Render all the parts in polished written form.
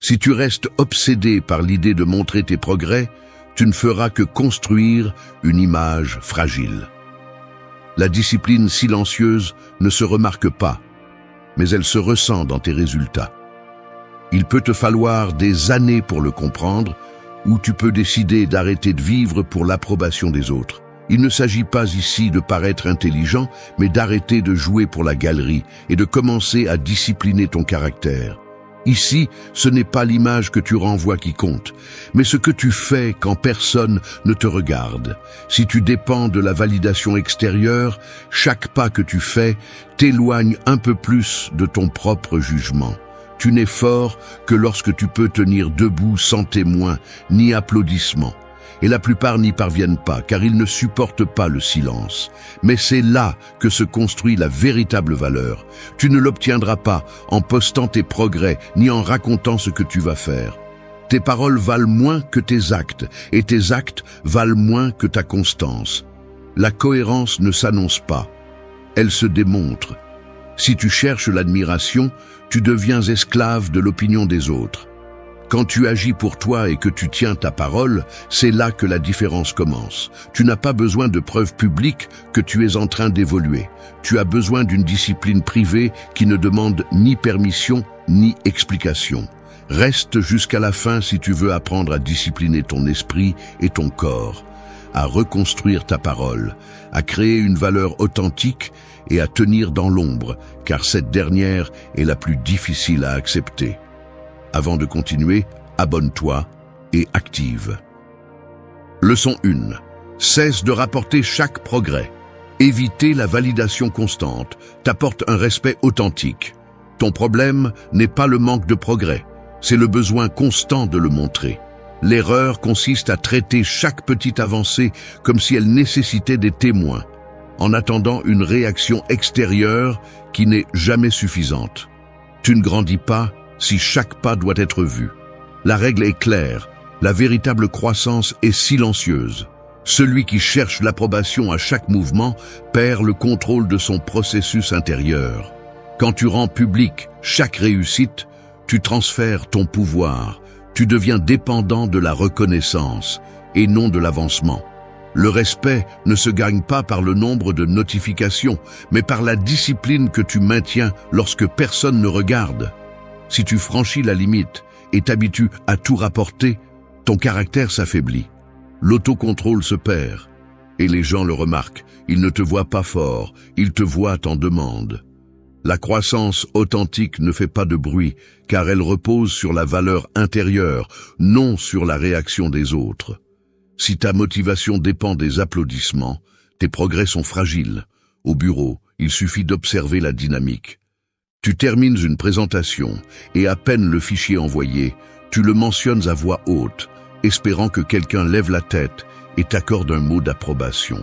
Si tu restes obsédé par l'idée de montrer tes progrès, tu ne feras que construire une image fragile. La discipline silencieuse ne se remarque pas, mais elle se ressent dans tes résultats. Il peut te falloir des années pour le comprendre, ou tu peux décider d'arrêter de vivre pour l'approbation des autres. Il ne s'agit pas ici de paraître intelligent, mais d'arrêter de jouer pour la galerie et de commencer à discipliner ton caractère. Ici, ce n'est pas l'image que tu renvoies qui compte, mais ce que tu fais quand personne ne te regarde. Si tu dépends de la validation extérieure, chaque pas que tu fais t'éloigne un peu plus de ton propre jugement. Tu n'es fort que lorsque tu peux tenir debout sans témoins ni applaudissements. Et la plupart n'y parviennent pas, car ils ne supportent pas le silence. Mais c'est là que se construit la véritable valeur. Tu ne l'obtiendras pas en postant tes progrès, ni en racontant ce que tu vas faire. Tes paroles valent moins que tes actes, et tes actes valent moins que ta constance. La cohérence ne s'annonce pas, elle se démontre. Si tu cherches l'admiration, tu deviens esclave de l'opinion des autres. Quand tu agis pour toi et que tu tiens ta parole, c'est là que la différence commence. Tu n'as pas besoin de preuves publiques que tu es en train d'évoluer. Tu as besoin d'une discipline privée qui ne demande ni permission ni explication. Reste jusqu'à la fin si tu veux apprendre à discipliner ton esprit et ton corps, à reconstruire ta parole, à créer une valeur authentique et à tenir dans l'ombre, car cette dernière est la plus difficile à accepter. Avant de continuer, abonne-toi et active. Leçon 1. Cesse de rapporter chaque progrès. Éviter la validation constante t'apporte un respect authentique. Ton problème n'est pas le manque de progrès, c'est le besoin constant de le montrer. L'erreur consiste à traiter chaque petite avancée comme si elle nécessitait des témoins, en attendant une réaction extérieure qui n'est jamais suffisante. Tu ne grandis pas si chaque pas doit être vu. La règle est claire, la véritable croissance est silencieuse. Celui qui cherche l'approbation à chaque mouvement perd le contrôle de son processus intérieur. Quand tu rends public chaque réussite, tu transfères ton pouvoir, tu deviens dépendant de la reconnaissance et non de l'avancement. Le respect ne se gagne pas par le nombre de notifications, mais par la discipline que tu maintiens lorsque personne ne regarde. Si tu franchis la limite et t'habitues à tout rapporter, ton caractère s'affaiblit. L'autocontrôle se perd et les gens le remarquent. Ils ne te voient pas fort, ils te voient en demande. La croissance authentique ne fait pas de bruit car elle repose sur la valeur intérieure, non sur la réaction des autres. Si ta motivation dépend des applaudissements, tes progrès sont fragiles. Au bureau, il suffit d'observer la dynamique. Tu termines une présentation et à peine le fichier envoyé, tu le mentionnes à voix haute, espérant que quelqu'un lève la tête et t'accorde un mot d'approbation.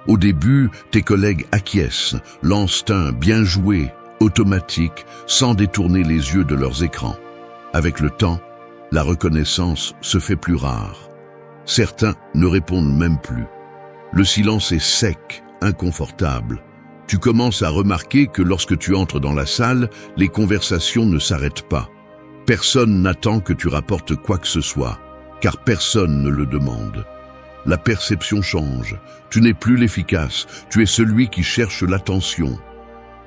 Au début, tes collègues acquiescent, lancent un « bien joué » automatique sans détourner les yeux de leurs écrans. Avec le temps, la reconnaissance se fait plus rare. Certains ne répondent même plus. Le silence est sec, inconfortable. Tu commences à remarquer que lorsque tu entres dans la salle, les conversations ne s'arrêtent pas. Personne n'attend que tu rapportes quoi que ce soit, car personne ne le demande. La perception change. Tu n'es plus l'efficace, tu es celui qui cherche l'attention.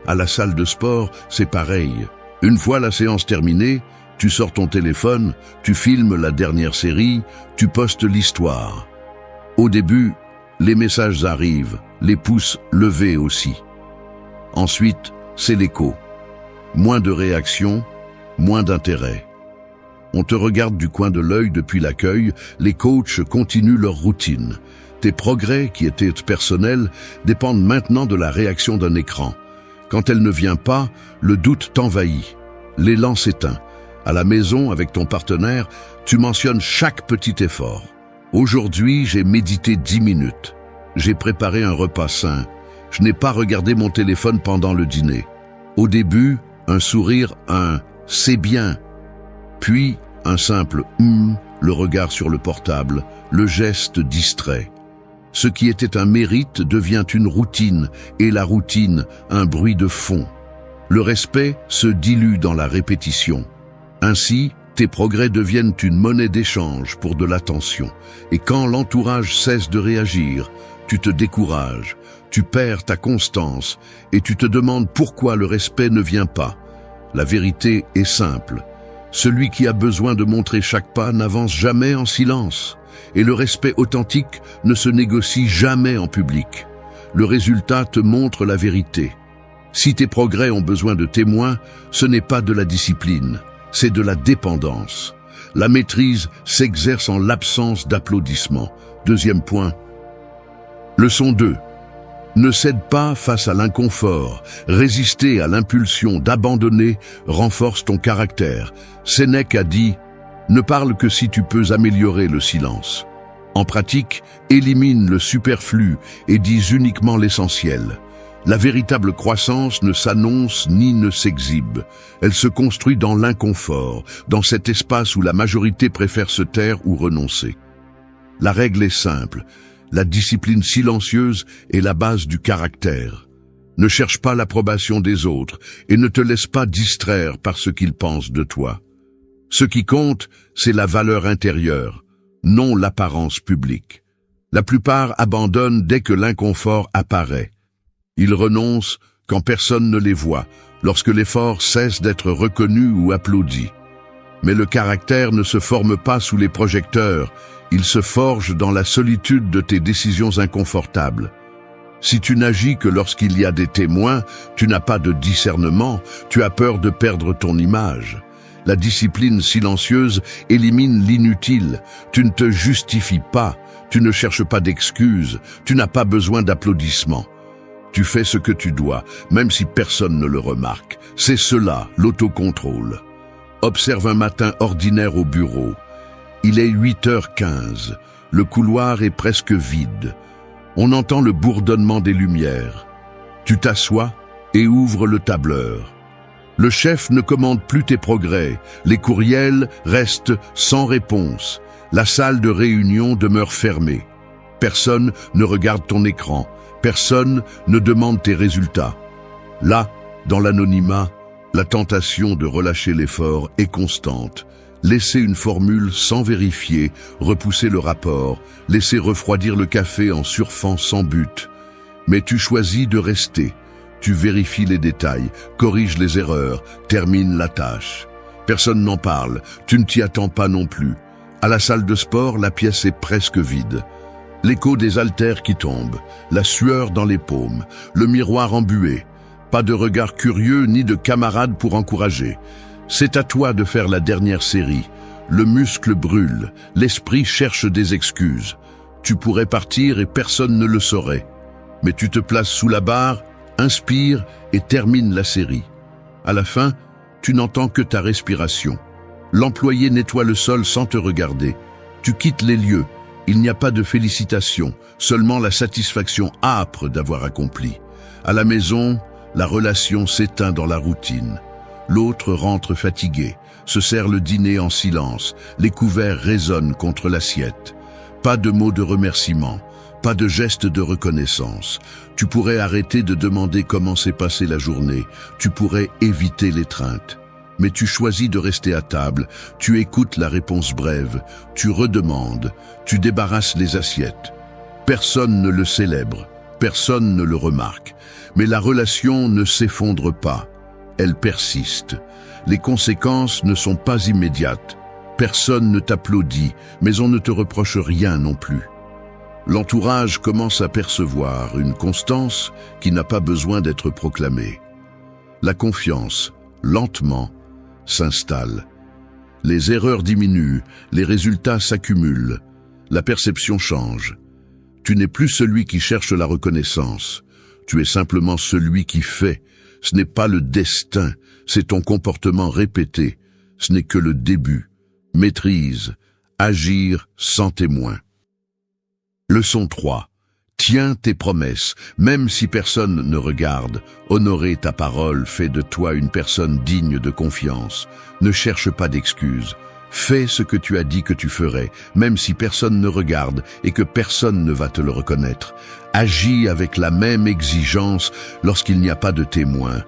À la salle de sport, c'est pareil. Une fois la séance terminée, tu sors ton téléphone, tu filmes la dernière série, tu postes l'histoire. Au début, les messages arrivent, les pouces levés aussi. Ensuite, c'est l'écho. Moins de réactions, moins d'intérêt. On te regarde du coin de l'œil depuis l'accueil, les coachs continuent leur routine. Tes progrès, qui étaient personnels, dépendent maintenant de la réaction d'un écran. Quand elle ne vient pas, le doute t'envahit. L'élan s'éteint. À la maison, avec ton partenaire, tu mentionnes chaque petit effort. Aujourd'hui, j'ai médité 10 minutes. J'ai préparé un repas sain. Je n'ai pas regardé mon téléphone pendant le dîner. Au début, un sourire, un « c'est bien ». Puis, un simple « le regard sur le portable, le geste distrait. Ce qui était un mérite devient une routine, et la routine, un bruit de fond. Le respect se dilue dans la répétition. Ainsi, Tes progrès deviennent une monnaie d'échange pour de l'attention. Et quand l'entourage cesse de réagir, tu te décourages, tu perds ta constance et tu te demandes pourquoi le respect ne vient pas. La vérité est simple. Celui qui a besoin de montrer chaque pas n'avance jamais en silence. Et le respect authentique ne se négocie jamais en public. Le résultat te montre la vérité. Si tes progrès ont besoin de témoins, ce n'est pas de la discipline, c'est de la dépendance. La maîtrise s'exerce en l'absence d'applaudissements. Deuxième point. Leçon 2. Ne cède pas face à l'inconfort. Résister à l'impulsion d'abandonner renforce ton caractère. Sénèque a dit « Ne parle que si tu peux améliorer le silence ». En pratique, élimine le superflu et dis uniquement l'essentiel. La véritable croissance ne s'annonce ni ne s'exhibe. Elle se construit dans l'inconfort, dans cet espace où la majorité préfère se taire ou renoncer. La règle est simple. La discipline silencieuse est la base du caractère. Ne cherche pas l'approbation des autres et ne te laisse pas distraire par ce qu'ils pensent de toi. Ce qui compte, c'est la valeur intérieure, non l'apparence publique. La plupart abandonnent dès que l'inconfort apparaît. Ils renoncent quand personne ne les voit, lorsque l'effort cesse d'être reconnu ou applaudi. Mais le caractère ne se forme pas sous les projecteurs, il se forge dans la solitude de tes décisions inconfortables. Si tu n'agis que lorsqu'il y a des témoins, tu n'as pas de discernement, tu as peur de perdre ton image. La discipline silencieuse élimine l'inutile, tu ne te justifies pas, tu ne cherches pas d'excuses, tu n'as pas besoin d'applaudissements. Tu fais ce que tu dois, même si personne ne le remarque. C'est cela, l'autocontrôle. Observe un matin ordinaire au bureau. Il est 8h15. Le couloir est presque vide. On entend le bourdonnement des lumières. Tu t'assois et ouvres le tableur. Le chef ne commande plus tes progrès. Les courriels restent sans réponse. La salle de réunion demeure fermée. Personne ne regarde ton écran. Personne ne demande tes résultats. Là, dans l'anonymat, la tentation de relâcher l'effort est constante. Laisser une formule sans vérifier, repousser le rapport, laisser refroidir le café en surfant sans but. Mais tu choisis de rester. Tu vérifies les détails, corriges les erreurs, termines la tâche. Personne n'en parle, tu ne t'y attends pas non plus. À la salle de sport, la pièce est presque vide. L'écho des haltères qui tombent, la sueur dans les paumes, le miroir embué. Pas de regard curieux ni de camarades pour encourager. C'est à toi de faire la dernière série. Le muscle brûle, l'esprit cherche des excuses. Tu pourrais partir et personne ne le saurait. Mais tu te places sous la barre, inspire et termine la série. À la fin, tu n'entends que ta respiration. L'employé nettoie le sol sans te regarder. Tu quittes les lieux. Il n'y a pas de félicitations, seulement la satisfaction âpre d'avoir accompli. À la maison, la relation s'éteint dans la routine. L'autre rentre fatigué, se sert le dîner en silence, les couverts résonnent contre l'assiette. Pas de mots de remerciement, pas de geste de reconnaissance. Tu pourrais arrêter de demander comment s'est passée la journée, tu pourrais éviter l'étreinte. Mais tu choisis de rester à table, tu écoutes la réponse brève, tu redemandes, tu débarrasses les assiettes. Personne ne le célèbre, personne ne le remarque. Mais la relation ne s'effondre pas, elle persiste. Les conséquences ne sont pas immédiates. Personne ne t'applaudit, mais on ne te reproche rien non plus. L'entourage commence à percevoir une constance qui n'a pas besoin d'être proclamée. La confiance, lentement, s'installe. Les erreurs diminuent, les résultats s'accumulent. La perception change. Tu n'es plus celui qui cherche la reconnaissance. Tu es simplement celui qui fait. Ce n'est pas le destin, c'est ton comportement répété. Ce n'est que le début. Maîtrise, agir sans témoin. Leçon 3. Tiens tes promesses, même si personne ne regarde. Honorer ta parole fait de toi une personne digne de confiance. Ne cherche pas d'excuses. Fais ce que tu as dit que tu ferais, même si personne ne regarde et que personne ne va te le reconnaître. Agis avec la même exigence lorsqu'il n'y a pas de témoin.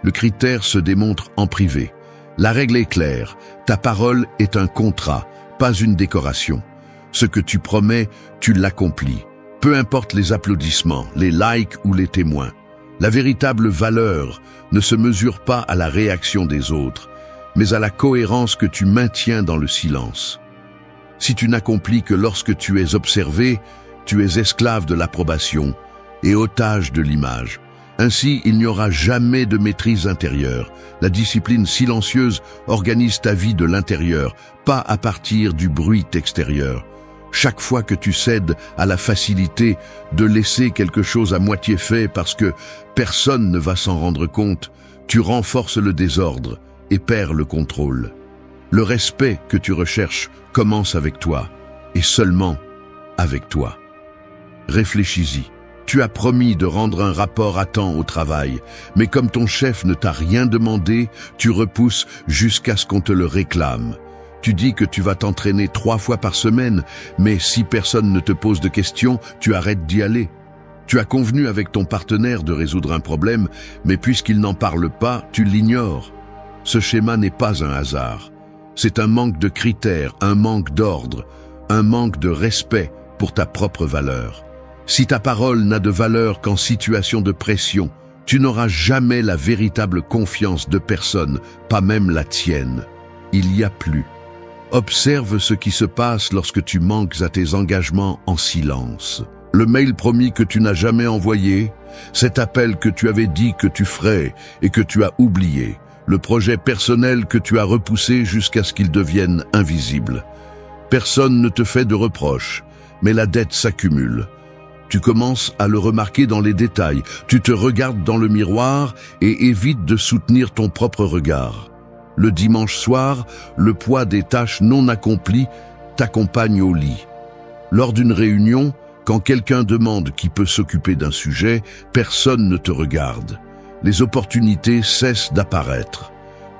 Le critère se démontre en privé. La règle est claire, ta parole est un contrat, pas une décoration. Ce que tu promets, tu l'accomplis. Peu importe les applaudissements, les likes ou les témoins. La véritable valeur ne se mesure pas à la réaction des autres, mais à la cohérence que tu maintiens dans le silence. Si tu n'accomplis que lorsque tu es observé, tu es esclave de l'approbation et otage de l'image. Ainsi, il n'y aura jamais de maîtrise intérieure. La discipline silencieuse organise ta vie de l'intérieur, pas à partir du bruit extérieur. Chaque fois que tu cèdes à la facilité de laisser quelque chose à moitié fait parce que personne ne va s'en rendre compte, tu renforces le désordre et perds le contrôle. Le respect que tu recherches commence avec toi, et seulement avec toi. Réfléchis-y. Tu as promis de rendre un rapport à temps au travail, mais comme ton chef ne t'a rien demandé, tu repousses jusqu'à ce qu'on te le réclame. Tu dis que tu vas t'entraîner 3 fois par semaine, mais si personne ne te pose de questions, tu arrêtes d'y aller. Tu as convenu avec ton partenaire de résoudre un problème, mais puisqu'il n'en parle pas, tu l'ignores. Ce schéma n'est pas un hasard. C'est un manque de critères, un manque d'ordre, un manque de respect pour ta propre valeur. Si ta parole n'a de valeur qu'en situation de pression, tu n'auras jamais la véritable confiance de personne, pas même la tienne. Il y a plus. Observe ce qui se passe lorsque tu manques à tes engagements en silence. Le mail promis que tu n'as jamais envoyé, cet appel que tu avais dit que tu ferais et que tu as oublié, le projet personnel que tu as repoussé jusqu'à ce qu'il devienne invisible. Personne ne te fait de reproches, mais la dette s'accumule. Tu commences à le remarquer dans les détails. Tu te regardes dans le miroir et évites de soutenir ton propre regard. Le dimanche soir, le poids des tâches non accomplies t'accompagne au lit. Lors d'une réunion, quand quelqu'un demande qui peut s'occuper d'un sujet, personne ne te regarde. Les opportunités cessent d'apparaître.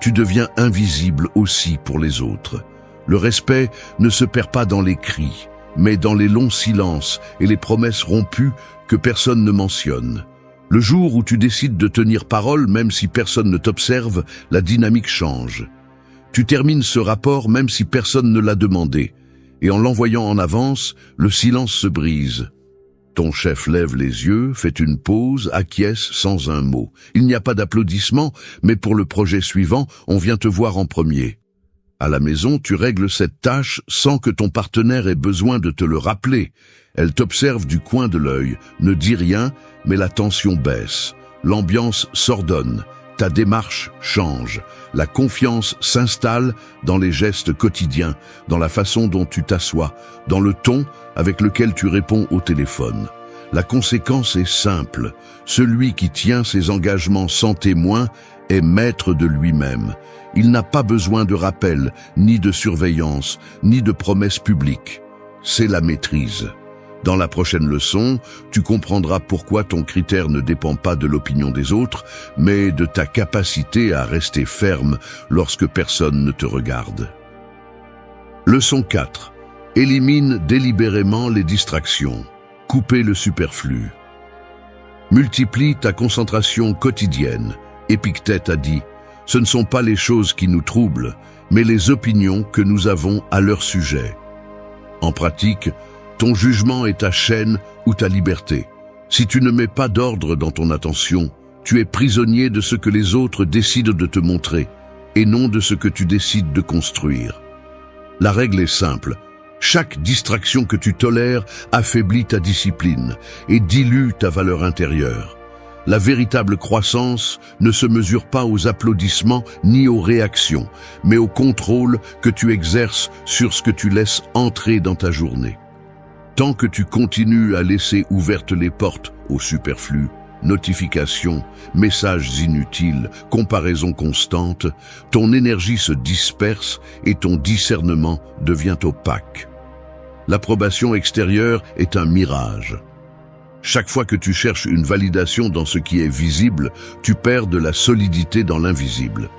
Tu deviens invisible aussi pour les autres. Le respect ne se perd pas dans les cris, mais dans les longs silences et les promesses rompues que personne ne mentionne. Le jour où tu décides de tenir parole, même si personne ne t'observe, la dynamique change. Tu termines ce rapport même si personne ne l'a demandé, et en l'envoyant en avance, le silence se brise. Ton chef lève les yeux, fait une pause, acquiesce sans un mot. Il n'y a pas d'applaudissements, mais pour le projet suivant, on vient te voir en premier. À la maison, tu règles cette tâche sans que ton partenaire ait besoin de te le rappeler. Elle t'observe du coin de l'œil, ne dit rien, mais la tension baisse. L'ambiance s'ordonne, ta démarche change. La confiance s'installe dans les gestes quotidiens, dans la façon dont tu t'assois, dans le ton avec lequel tu réponds au téléphone. La conséquence est simple. Celui qui tient ses engagements sans témoin est maître de lui-même. Il n'a pas besoin de rappel, ni de surveillance, ni de promesses publiques. C'est la maîtrise. Dans la prochaine leçon, tu comprendras pourquoi ton critère ne dépend pas de l'opinion des autres, mais de ta capacité à rester ferme lorsque personne ne te regarde. Leçon 4. Élimine délibérément les distractions. Couper le superflu. Multiplie ta concentration quotidienne. Épictète a dit: ce ne sont pas les choses qui nous troublent, mais les opinions que nous avons à leur sujet. En pratique, ton jugement est ta chaîne ou ta liberté. Si tu ne mets pas d'ordre dans ton attention, tu es prisonnier de ce que les autres décident de te montrer, et non de ce que tu décides de construire. La règle est simple. Chaque distraction que tu tolères affaiblit ta discipline et dilue ta valeur intérieure. La véritable croissance ne se mesure pas aux applaudissements ni aux réactions, mais au contrôle que tu exerces sur ce que tu laisses entrer dans ta journée. Tant que tu continues à laisser ouvertes les portes au superflu, notifications, messages inutiles, comparaisons constantes, ton énergie se disperse et ton discernement devient opaque. L'approbation extérieure est un mirage. Chaque fois que tu cherches une validation dans ce qui est visible, tu perds de la solidité dans l'invisible.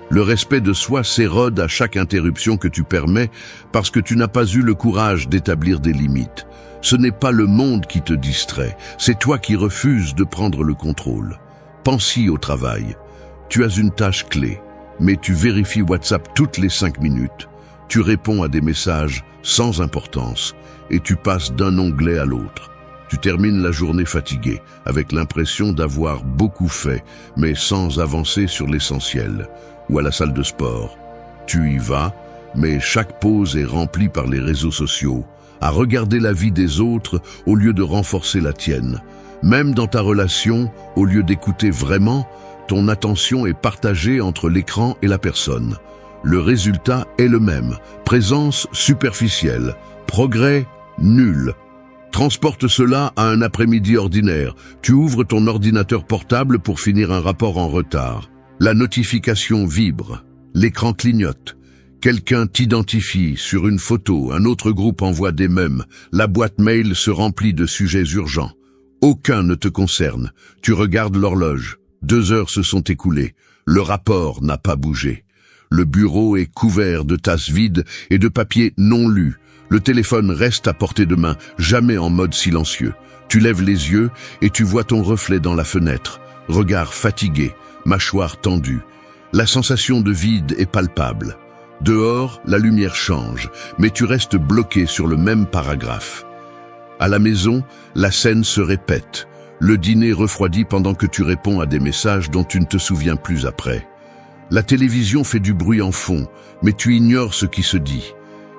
Le respect de soi s'érode à chaque interruption que tu permets parce que tu n'as pas eu le courage d'établir des limites. Ce n'est pas le monde qui te distrait, c'est toi qui refuses de prendre le contrôle. Pense-y au travail. Tu as une tâche clé. mais tu vérifies WhatsApp toutes les 5 minutes. Tu réponds à des messages sans importance et tu passes d'un onglet à l'autre. Tu termines la journée fatigué, avec l'impression d'avoir beaucoup fait, mais sans avancer sur l'essentiel. Ou à la salle de sport. Tu y vas, mais chaque pause est remplie par les réseaux sociaux, à regarder la vie des autres au lieu de renforcer la tienne. Même dans ta relation, au lieu d'écouter vraiment, ton attention est partagée entre l'écran et la personne. Le résultat est le même, présence superficielle, progrès nul. Transporte cela à un après-midi ordinaire. Tu ouvres ton ordinateur portable pour finir un rapport en retard. La notification vibre, l'écran clignote. Quelqu'un t'identifie sur une photo, un autre groupe envoie des mèmes, la boîte mail se remplit de sujets urgents. Aucun ne te concerne. Tu regardes l'horloge. 2 heures se sont écoulées. Le rapport n'a pas bougé. Le bureau est couvert de tasses vides et de papiers non lus. Le téléphone reste à portée de main, jamais en mode silencieux. Tu lèves les yeux et tu vois ton reflet dans la fenêtre. Regard fatigué, mâchoire tendue. La sensation de vide est palpable. Dehors, la lumière change, mais tu restes bloqué sur le même paragraphe. À la maison, la scène se répète. Le dîner refroidit pendant que tu réponds à des messages dont tu ne te souviens plus après. La télévision fait du bruit en fond, mais tu ignores ce qui se dit.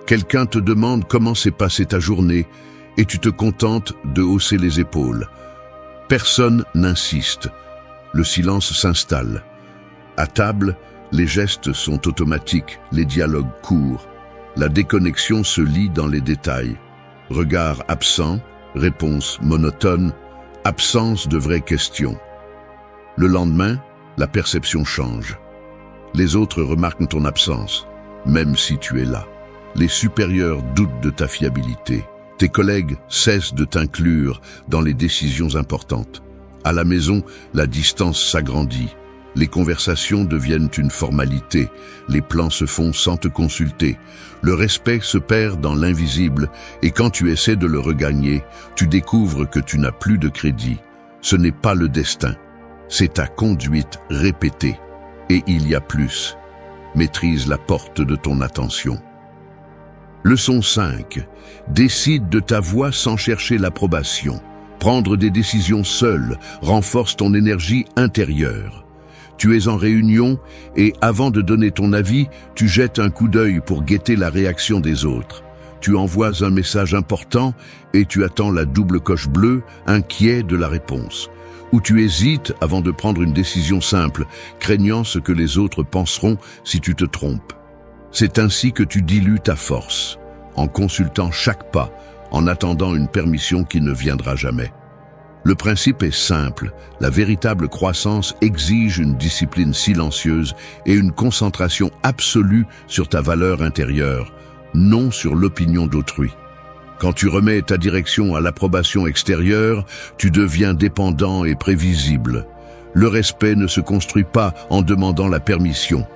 Quelqu'un te demande comment s'est passée ta journée et tu te contentes de hausser les épaules. Personne n'insiste. Le silence s'installe. À table, les gestes sont automatiques, les dialogues courts. La déconnexion se lit dans les détails. Regard absent, réponse monotone, absence de vraies questions. Le lendemain, la perception change. Les autres remarquent ton absence, même si tu es là. Les supérieurs doutent de ta fiabilité. Tes collègues cessent de t'inclure dans les décisions importantes. À la maison, la distance s'agrandit. Les conversations deviennent une formalité. Les plans se font sans te consulter. Le respect se perd dans l'invisible et quand tu essaies de le regagner, tu découvres que tu n'as plus de crédit. Ce n'est pas le destin. C'est ta conduite répétée. Et il y a plus. Maîtrise la porte de ton attention. Leçon 5. Décide de ta voix sans chercher l'approbation. Prendre des décisions seul renforce ton énergie intérieure. Tu es en réunion et avant de donner ton avis, tu jettes un coup d'œil pour guetter la réaction des autres. Tu envoies un message important et tu attends la double coche bleue, inquiet de la réponse. Ou tu hésites avant de prendre une décision simple, craignant ce que les autres penseront si tu te trompes. C'est ainsi que tu dilues ta force, en consultant chaque pas, en attendant une permission qui ne viendra jamais. Le principe est simple, la véritable croissance exige une discipline silencieuse et une concentration absolue sur ta valeur intérieure, non sur l'opinion d'autrui. Quand tu remets ta direction à l'approbation extérieure, tu deviens dépendant et prévisible. Le respect ne se construit pas en demandant la permission.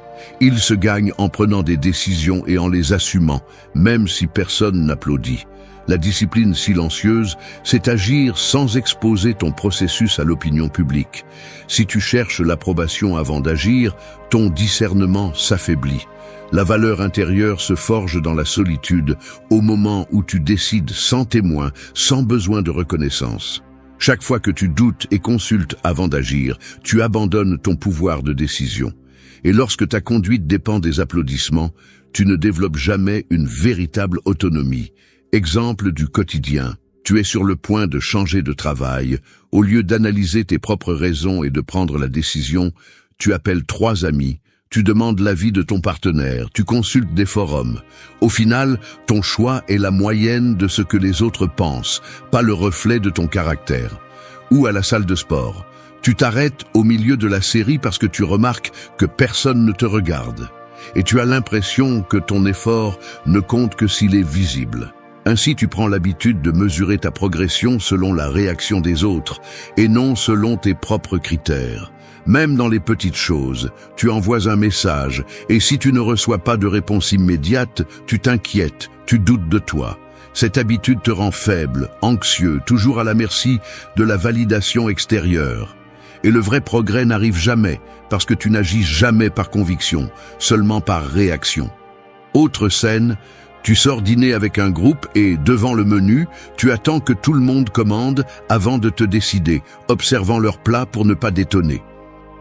Il se gagne en prenant des décisions et en les assumant, même si personne n'applaudit. La discipline silencieuse, c'est agir sans exposer ton processus à l'opinion publique. Si tu cherches l'approbation avant d'agir, ton discernement s'affaiblit. La valeur intérieure se forge dans la solitude, au moment où tu décides sans témoin, sans besoin de reconnaissance. Chaque fois que tu doutes et consultes avant d'agir, tu abandonnes ton pouvoir de décision. Et lorsque ta conduite dépend des applaudissements, tu ne développes jamais une véritable autonomie. Exemple du quotidien. Tu es sur le point de changer de travail. Au lieu d'analyser tes propres raisons et de prendre la décision, tu appelles 3 amis, tu demandes l'avis de ton partenaire, tu consultes des forums. Au final, ton choix est la moyenne de ce que les autres pensent, pas le reflet de ton caractère. Ou à la salle de sport. Tu t'arrêtes au milieu de la série parce que tu remarques que personne ne te regarde. Et tu as l'impression que ton effort ne compte que s'il est visible. Ainsi, tu prends l'habitude de mesurer ta progression selon la réaction des autres et non selon tes propres critères. Même dans les petites choses, tu envoies un message et si tu ne reçois pas de réponse immédiate, tu t'inquiètes, tu doutes de toi. Cette habitude te rend faible, anxieux, toujours à la merci de la validation extérieure. Et le vrai progrès n'arrive jamais, parce que tu n'agis jamais par conviction, seulement par réaction. Autre scène, tu sors dîner avec un groupe et, devant le menu, tu attends que tout le monde commande avant de te décider, observant leur plat pour ne pas détonner.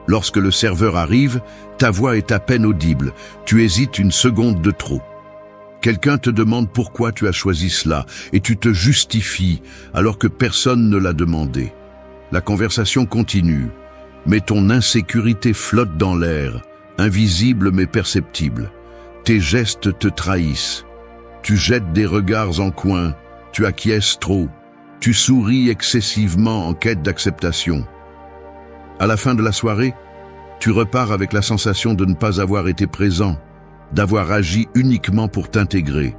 Lorsque le serveur arrive, ta voix est à peine audible, tu hésites une seconde de trop. Quelqu'un te demande pourquoi tu as choisi cela et tu te justifies alors que personne ne l'a demandé. La conversation continue, mais ton insécurité flotte dans l'air, invisible mais perceptible. Tes gestes te trahissent. Tu jettes des regards en coin, tu acquiesces trop, tu souris excessivement en quête d'acceptation. À la fin de la soirée, tu repars avec la sensation de ne pas avoir été présent, d'avoir agi uniquement pour t'intégrer.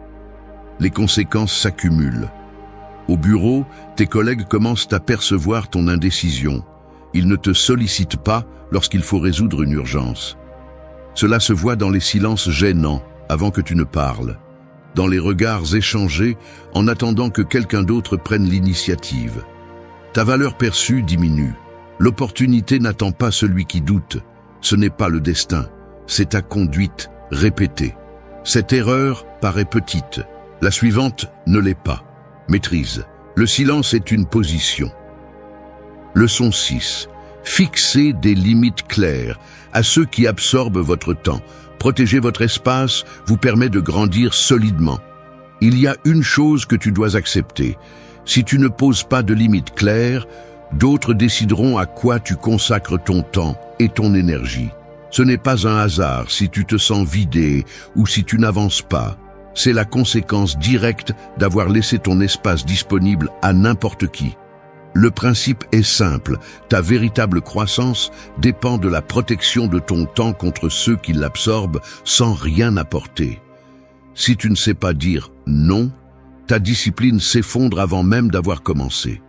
Les conséquences s'accumulent. Au bureau, tes collègues commencent à percevoir ton indécision. Ils ne te sollicitent pas lorsqu'il faut résoudre une urgence. Cela se voit dans les silences gênants avant que tu ne parles, dans les regards échangés en attendant que quelqu'un d'autre prenne l'initiative. Ta valeur perçue diminue. L'opportunité n'attend pas celui qui doute. Ce n'est pas le destin, c'est ta conduite répétée. Cette erreur paraît petite. La suivante ne l'est pas. Maîtrise. Le silence est une position. Leçon 6. Fixez des limites claires à ceux qui absorbent votre temps. Protéger votre espace vous permet de grandir solidement. Il y a une chose que tu dois accepter. Si tu ne poses pas de limites claires, d'autres décideront à quoi tu consacres ton temps et ton énergie. Ce n'est pas un hasard si tu te sens vidé ou si tu n'avances pas. C'est la conséquence directe d'avoir laissé ton espace disponible à n'importe qui. Le principe est simple, ta véritable croissance dépend de la protection de ton temps contre ceux qui l'absorbent sans rien apporter. Si tu ne sais pas dire non, ta discipline s'effondre avant même d'avoir commencé.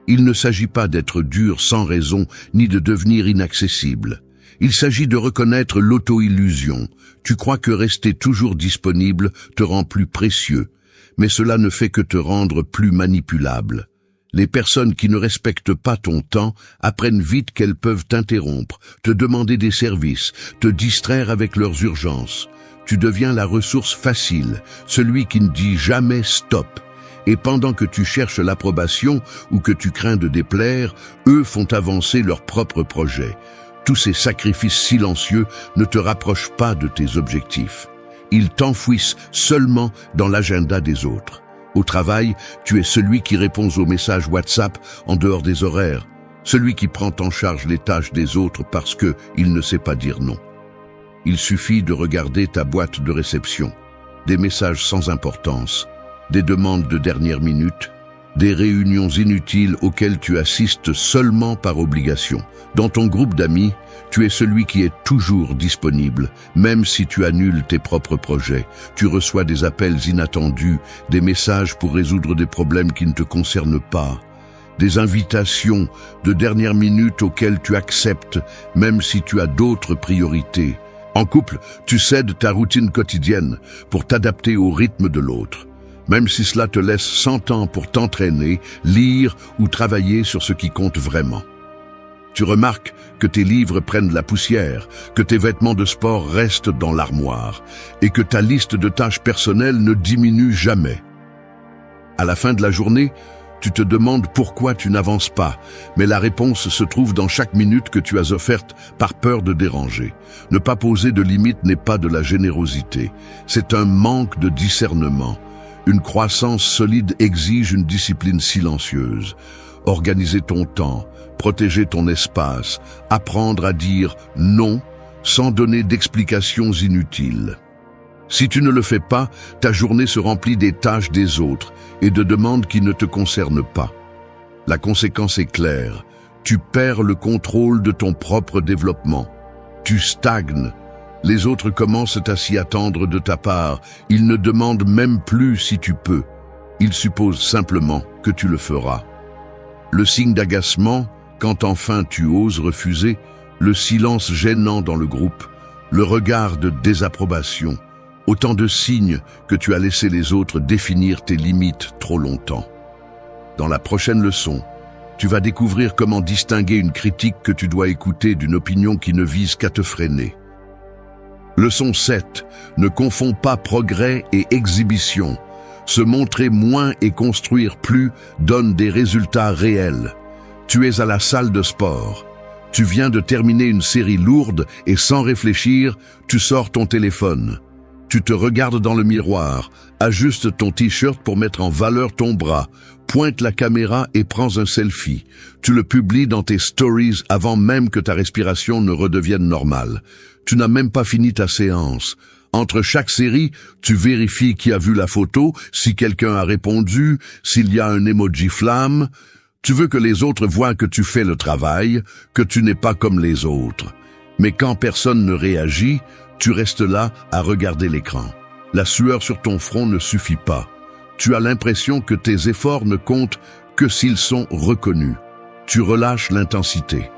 Il ne s'agit pas d'être dur sans raison ni de devenir inaccessible. Il s'agit de reconnaître l'auto-illusion. Tu crois que rester toujours disponible te rend plus précieux, mais cela ne fait que te rendre plus manipulable. Les personnes qui ne respectent pas ton temps apprennent vite qu'elles peuvent t'interrompre, te demander des services, te distraire avec leurs urgences. Tu deviens la ressource facile, celui qui ne dit jamais stop. Et pendant que tu cherches l'approbation ou que tu crains de déplaire, eux font avancer leurs propres projets. Tous ces sacrifices silencieux ne te rapprochent pas de tes objectifs. Ils t'enfouissent seulement dans l'agenda des autres. Au travail, tu es celui qui répond aux messages WhatsApp en dehors des horaires, celui qui prend en charge les tâches des autres parce qu'il ne sait pas dire non. Il suffit de regarder ta boîte de réception, des messages sans importance, des demandes de dernière minute, des réunions inutiles auxquelles tu assistes seulement par obligation. Dans ton groupe d'amis, tu es celui qui est toujours disponible, même si tu annules tes propres projets. Tu reçois des appels inattendus, des messages pour résoudre des problèmes qui ne te concernent pas, des invitations de dernière minute auxquelles tu acceptes, même si tu as d'autres priorités. En couple, tu cèdes ta routine quotidienne pour t'adapter au rythme de l'autre, même si cela te laisse 100 ans pour t'entraîner, lire ou travailler sur ce qui compte vraiment. Tu remarques que tes livres prennent la poussière, que tes vêtements de sport restent dans l'armoire et que ta liste de tâches personnelles ne diminue jamais. À la fin de la journée, tu te demandes pourquoi tu n'avances pas, mais la réponse se trouve dans chaque minute que tu as offerte par peur de déranger. Ne pas poser de limites n'est pas de la générosité, c'est un manque de discernement. Une croissance solide exige une discipline silencieuse. Organiser ton temps, protéger ton espace, apprendre à dire non sans donner d'explications inutiles. Si tu ne le fais pas, ta journée se remplit des tâches des autres et de demandes qui ne te concernent pas. La conséquence est claire. Tu perds le contrôle de ton propre développement. Tu stagnes. Les autres commencent à s'y attendre de ta part. Ils ne demandent même plus si tu peux. Ils supposent simplement que tu le feras. Le signe d'agacement, quand enfin tu oses refuser, le silence gênant dans le groupe, le regard de désapprobation, autant de signes que tu as laissé les autres définir tes limites trop longtemps. Dans la prochaine leçon, Tu vas découvrir comment distinguer une critique que tu dois écouter d'une opinion qui ne vise qu'à te freiner. Leçon 7. Ne confonds pas progrès et exhibition. Se montrer moins et construire plus donne des résultats réels. Tu es à la salle de sport. Tu viens de terminer une série lourde et sans réfléchir, tu sors ton téléphone. Tu te regardes dans le miroir, ajuste ton t-shirt pour mettre en valeur ton bras, pointe la caméra et prends un selfie. Tu le publies dans tes stories avant même que ta respiration ne redevienne normale. Tu n'as même pas fini ta séance. Entre chaque série, tu vérifies qui a vu la photo, si quelqu'un a répondu, s'il y a un emoji flamme. Tu veux que les autres voient que tu fais le travail, que tu n'es pas comme les autres. Mais quand personne ne réagit, tu restes là à regarder l'écran. La sueur sur ton front ne suffit pas. Tu as l'impression que tes efforts ne comptent que s'ils sont reconnus. Tu relâches l'intensité.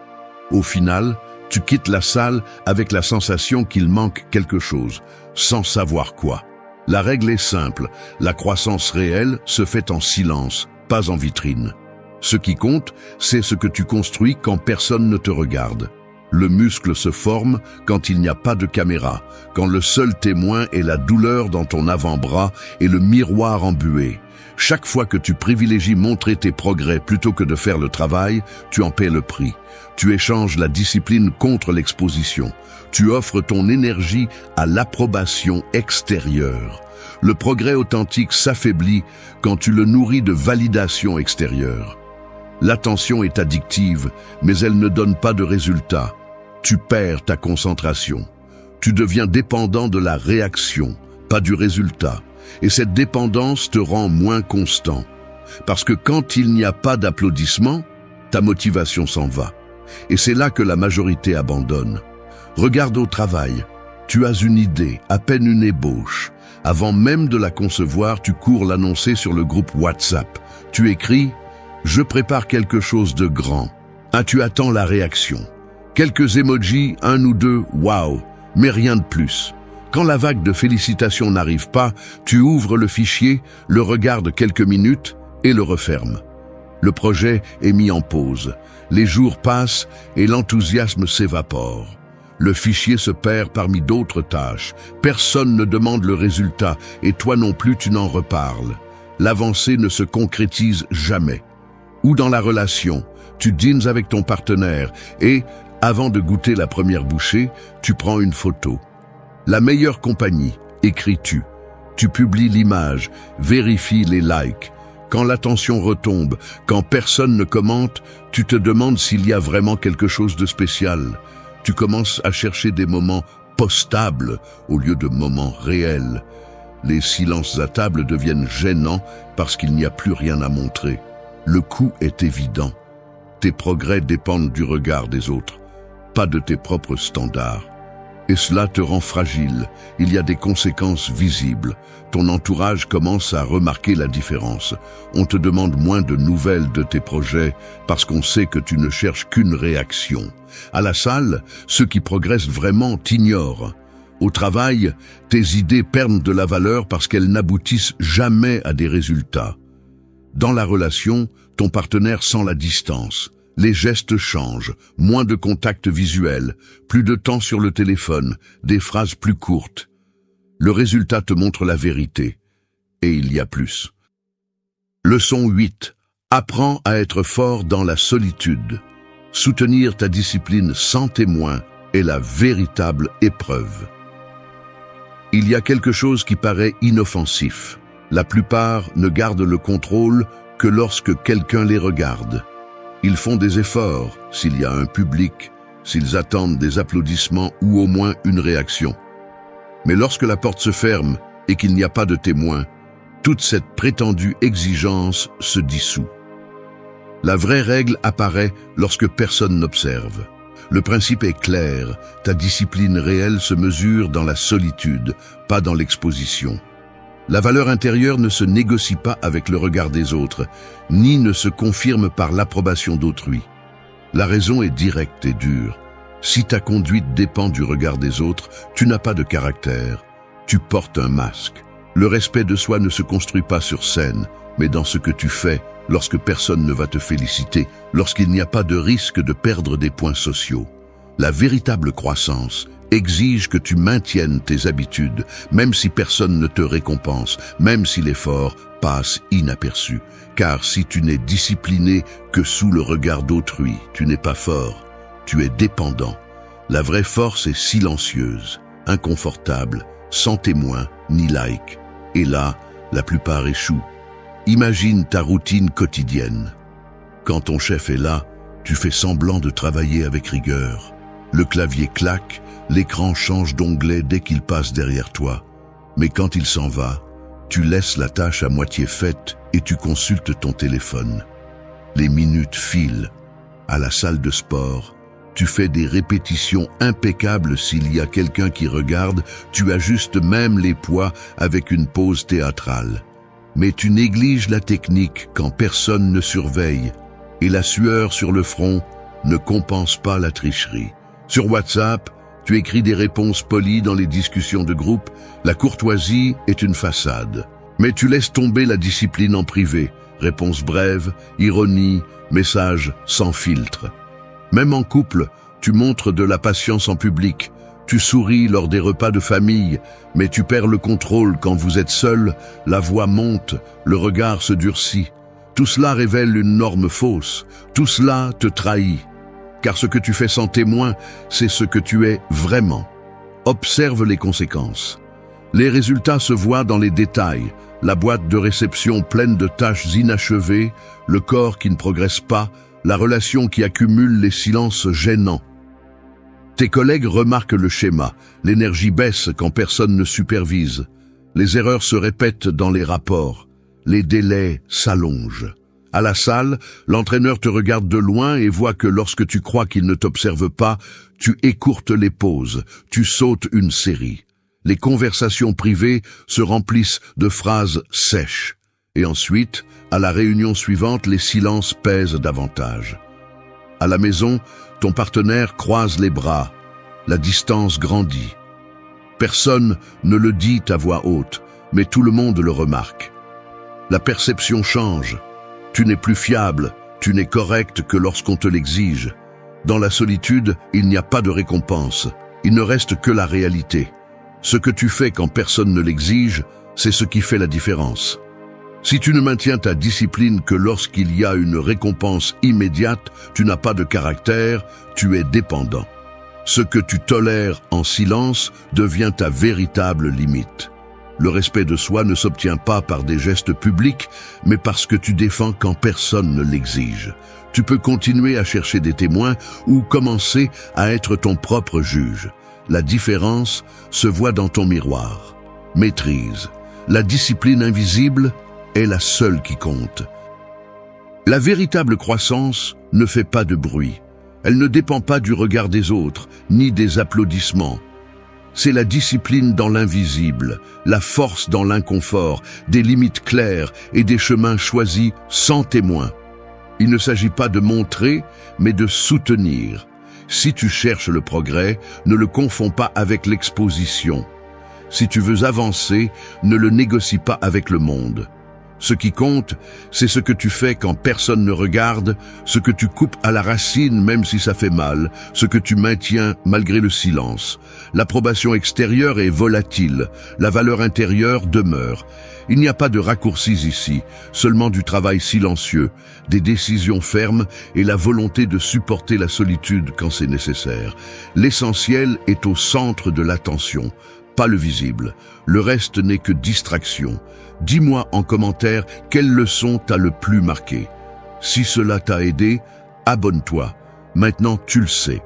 Au final, tu quittes la salle avec la sensation qu'il manque quelque chose, sans savoir quoi. La règle est simple, la croissance réelle se fait en silence, pas en vitrine. Ce qui compte, c'est ce que tu construis quand personne ne te regarde. Le muscle se forme quand il n'y a pas de caméra, quand le seul témoin est la douleur dans ton avant-bras et le miroir embué. Chaque fois que tu privilégies montrer tes progrès plutôt que de faire le travail, tu en paies le prix. Tu échanges la discipline contre l'exposition. Tu offres ton énergie à l'approbation extérieure. Le progrès authentique s'affaiblit quand tu le nourris de validation extérieure. L'attention est addictive, mais elle ne donne pas de résultat. Tu perds ta concentration. Tu deviens dépendant de la réaction, pas du résultat. Et cette dépendance te rend moins constant. Parce que quand il n'y a pas d'applaudissements, ta motivation s'en va. Et c'est là que la majorité abandonne. Regarde au travail. Tu as une idée, à peine une ébauche. Avant même de la concevoir, tu cours l'annoncer sur le groupe WhatsApp. Tu écris « Je prépare quelque chose de grand ». Ah, tu attends la réaction. Quelques emojis, un ou deux, waouh, mais rien de plus. Quand la vague de félicitations n'arrive pas, tu ouvres le fichier, le regardes quelques minutes et le refermes. Le projet est mis en pause. Les jours passent et l'enthousiasme s'évapore. Le fichier se perd parmi d'autres tâches. Personne ne demande le résultat et toi non plus tu n'en reparles. L'avancée ne se concrétise jamais. Ou dans la relation, tu dînes avec ton partenaire et, avant de goûter la première bouchée, tu prends une photo. La meilleure compagnie, écris-tu. Tu publies l'image, vérifies les likes. Quand l'attention retombe, quand personne ne commente, tu te demandes s'il y a vraiment quelque chose de spécial. Tu commences à chercher des moments postables au lieu de moments réels. Les silences à table deviennent gênants parce qu'il n'y a plus rien à montrer. Le coût est évident. Tes progrès dépendent du regard des autres, pas de tes propres standards. Et cela te rend fragile. Il y a des conséquences visibles. Ton entourage commence à remarquer la différence. On te demande moins de nouvelles de tes projets parce qu'on sait que tu ne cherches qu'une réaction. À la salle, ceux qui progressent vraiment t'ignorent. Au travail, tes idées perdent de la valeur parce qu'elles n'aboutissent jamais à des résultats. Dans la relation, ton partenaire sent la distance. Les gestes changent, moins de contact visuel, plus de temps sur le téléphone, des phrases plus courtes. Le résultat te montre la vérité. Et il y a plus. Leçon 8. Apprends à être fort dans la solitude. Soutenir ta discipline sans témoin est la véritable épreuve. Il y a quelque chose qui paraît inoffensif. La plupart ne gardent le contrôle que lorsque quelqu'un les regarde. Ils font des efforts s'il y a un public, s'ils attendent des applaudissements ou au moins une réaction. Mais lorsque la porte se ferme et qu'il n'y a pas de témoin, toute cette prétendue exigence se dissout. La vraie règle apparaît lorsque personne n'observe. Le principe est clair, ta discipline réelle se mesure dans la solitude, pas dans l'exposition. La valeur intérieure ne se négocie pas avec le regard des autres, ni ne se confirme par l'approbation d'autrui. La raison est directe et dure. Si ta conduite dépend du regard des autres, tu n'as pas de caractère. Tu portes un masque. Le respect de soi ne se construit pas sur scène, mais dans ce que tu fais, lorsque personne ne va te féliciter, lorsqu'il n'y a pas de risque de perdre des points sociaux. La véritable croissance exige que tu maintiennes tes habitudes, même si personne ne te récompense, même si l'effort passe inaperçu. Car si tu n'es discipliné que sous le regard d'autrui, tu n'es pas fort, tu es dépendant. La vraie force est silencieuse, inconfortable, sans témoin ni like. Et là, la plupart échouent. Imagine ta routine quotidienne. Quand ton chef est là, tu fais semblant de travailler avec rigueur. Le clavier claque, l'écran change d'onglet dès qu'il passe derrière toi. Mais quand il s'en va, tu laisses la tâche à moitié faite et tu consultes ton téléphone. Les minutes filent. À la salle de sport, tu fais des répétitions impeccables s'il y a quelqu'un qui regarde, tu ajustes même les poids avec une pause théâtrale. Mais tu négliges la technique quand personne ne surveille, et la sueur sur le front ne compense pas la tricherie. Sur WhatsApp, tu écris des réponses polies dans les discussions de groupe, la courtoisie est une façade. Mais tu laisses tomber la discipline en privé, réponses brèves, ironie, messages sans filtre. Même en couple, tu montres de la patience en public, tu souris lors des repas de famille, mais tu perds le contrôle quand vous êtes seul, la voix monte, le regard se durcit. Tout cela révèle une norme fausse, tout cela te trahit. Car ce que tu fais sans témoin, c'est ce que tu es vraiment. Observe les conséquences. Les résultats se voient dans les détails, la boîte de réception pleine de tâches inachevées, le corps qui ne progresse pas, la relation qui accumule les silences gênants. Tes collègues remarquent le schéma, l'énergie baisse quand personne ne supervise, les erreurs se répètent dans les rapports, les délais s'allongent. À la salle, l'entraîneur te regarde de loin et voit que lorsque tu crois qu'il ne t'observe pas, tu écourtes les pauses, tu sautes une série. Les conversations privées se remplissent de phrases sèches. Et ensuite, à la réunion suivante, les silences pèsent davantage. À la maison, ton partenaire croise les bras. La distance grandit. Personne ne le dit à voix haute, mais tout le monde le remarque. La perception change. Tu n'es plus fiable, tu n'es correct que lorsqu'on te l'exige. Dans la solitude, il n'y a pas de récompense. Il ne reste que la réalité. Ce que tu fais quand personne ne l'exige, c'est ce qui fait la différence. Si tu ne maintiens ta discipline que lorsqu'il y a une récompense immédiate, tu n'as pas de caractère, tu es dépendant. Ce que tu tolères en silence devient ta véritable limite. Le respect de soi ne s'obtient pas par des gestes publics, mais parce que tu défends quand personne ne l'exige. Tu peux continuer à chercher des témoins ou commencer à être ton propre juge. La différence se voit dans ton miroir. Maîtrise. La discipline invisible est la seule qui compte. La véritable croissance ne fait pas de bruit. Elle ne dépend pas du regard des autres, ni des applaudissements. C'est la discipline dans l'invisible, la force dans l'inconfort, des limites claires et des chemins choisis sans témoin. Il ne s'agit pas de montrer, mais de soutenir. Si tu cherches le progrès, ne le confonds pas avec l'exposition. Si tu veux avancer, ne le négocie pas avec le monde. Ce qui compte, c'est ce que tu fais quand personne ne regarde, ce que tu coupes à la racine même si ça fait mal, ce que tu maintiens malgré le silence. L'approbation extérieure est volatile, la valeur intérieure demeure. Il n'y a pas de raccourcis ici, seulement du travail silencieux, des décisions fermes et la volonté de supporter la solitude quand c'est nécessaire. L'essentiel est au centre de l'attention, pas le visible. Le reste n'est que distraction. Dis-moi en commentaire quelle leçon t'a le plus marqué. Si cela t'a aidé, abonne-toi. Maintenant tu le sais.